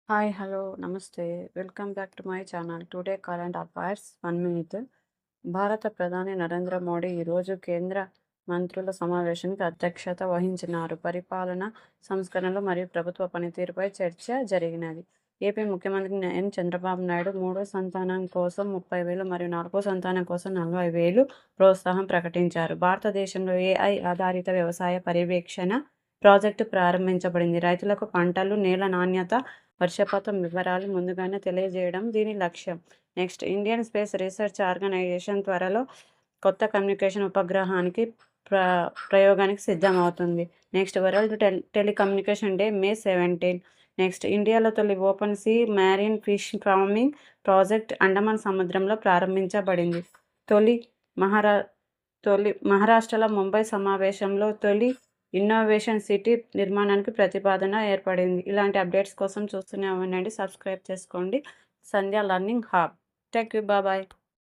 Hi, hello, నమస్తే. Welcome back to my channel. Today current affairs 1 minute. భారత ప్రధాని నరేంద్ర మోడీ ఈరోజు కేంద్ర మంత్రుల సమావేశానికి అధ్యక్షత వహించినారు. పరిపాలన సంస్కరణలు మరియు ప్రభుత్వ పనితీరుపై చర్చ జరిగినది. ఏపీ ముఖ్యమంత్రి ఎన్ చంద్రబాబు నాయుడు మూడో సంతానం కోసం 30,000 మరియు నాలుగో సంతానం కోసం 40,000 ప్రోత్సాహం ప్రకటించారు. భారతదేశంలో AI ఆధారిత వ్యవసాయ పర్యవేక్షణ ప్రాజెక్టు ప్రారంభించబడింది. రైతులకు పంటలు, నేల నాణ్యత, వర్షపాతం వివరాలు ముందుగానే తెలియజేయడం దీని లక్ష్యం. Next, Indian space research organisation త్వరలో కొత్త కమ్యూనికేషన్ ఉపగ్రహానికి ప్రయోగానికి సిద్ధమవుతుంది. Next, world telecommunication day May 17. Next, ఇండియాలో తొలి open sea marine fish farming project Andaman సముద్రంలో ప్రారంభించబడింది. తొలి మహారాష్ట్రలో ముంబై సమావేశంలో తొలి ఇన్నోవేషన్ సిటీ నిర్మాణానికి ప్రతిపాదన ఏర్పడింది. ఇలాంటి అప్డేట్స్ కోసం చూస్తూనే ఉండండి. సబ్స్క్రైబ్ చేసుకోండి. Sandhya learning hub. Thank you. Bye.